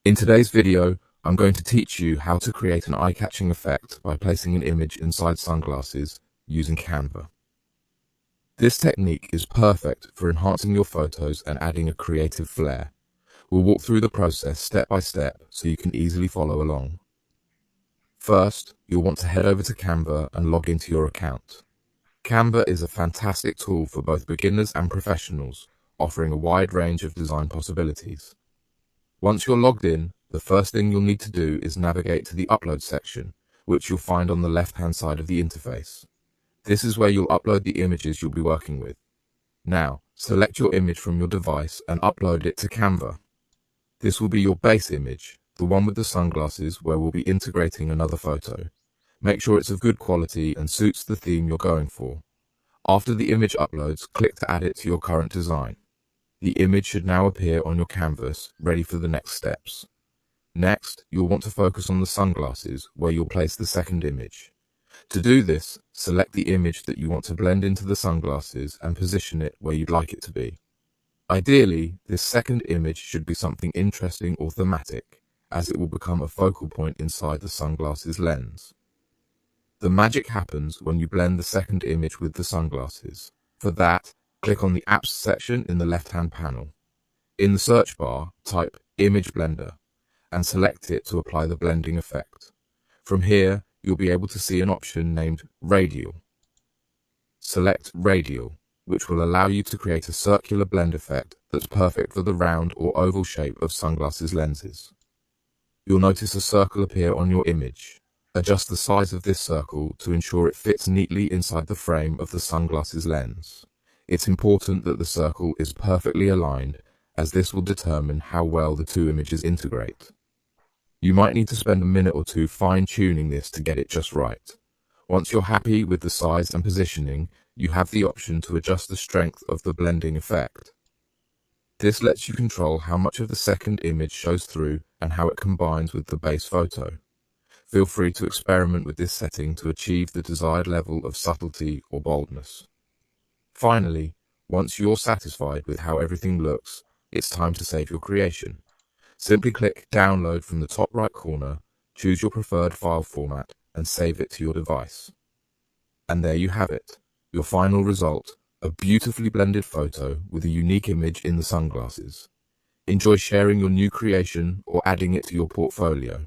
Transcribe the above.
In today's video, I'm going to teach you how to create an eye-catching effect by placing an image inside sunglasses using Canva. This technique is perfect for enhancing your photos and adding a creative flair. We'll walk through the process step by step so you can easily follow along. First, you'll want to head over to Canva and log into your account. Canva is a fantastic tool for both beginners and professionals, offering a wide range of design possibilities. Once you're logged in, the first thing you'll need to do is navigate to the Upload section, which you'll find on the left-hand side of the interface. This is where you'll upload the images you'll be working with. Now, select your image from your device and upload it to Canva. This will be your base image, the one with the sunglasses where we'll be integrating another photo. Make sure it's of good quality and suits the theme you're going for. After the image uploads, click to add it to your current design. The image should now appear on your canvas, ready for the next steps. Next, you'll want to focus on the sunglasses, where you'll place the second image. To do this, select the image that you want to blend into the sunglasses and position it where you'd like it to be. Ideally, this second image should be something interesting or thematic, as it will become a focal point inside the sunglasses lens. The magic happens when you blend the second image with the sunglasses. For that, click on the Apps section in the left-hand panel. In the search bar, type Image Blender and select it to apply the blending effect. From here, you'll be able to see an option named Radial. Select Radial, which will allow you to create a circular blend effect that's perfect for the round or oval shape of sunglasses lenses. You'll notice a circle appear on your image. Adjust the size of this circle to ensure it fits neatly inside the frame of the sunglasses lens. It's important that the circle is perfectly aligned, as this will determine how well the two images integrate. You might need to spend a minute or two fine-tuning this to get it just right. Once you're happy with the size and positioning, you have the option to adjust the strength of the blending effect. This lets you control how much of the second image shows through and how it combines with the base photo. Feel free to experiment with this setting to achieve the desired level of subtlety or boldness. Finally, once you're satisfied with how everything looks, it's time to save your creation. Simply click Download from the top right corner, choose your preferred file format, and save it to your device. And there you have it, your final result, a beautifully blended photo with a unique image in the sunglasses. Enjoy sharing your new creation or adding it to your portfolio.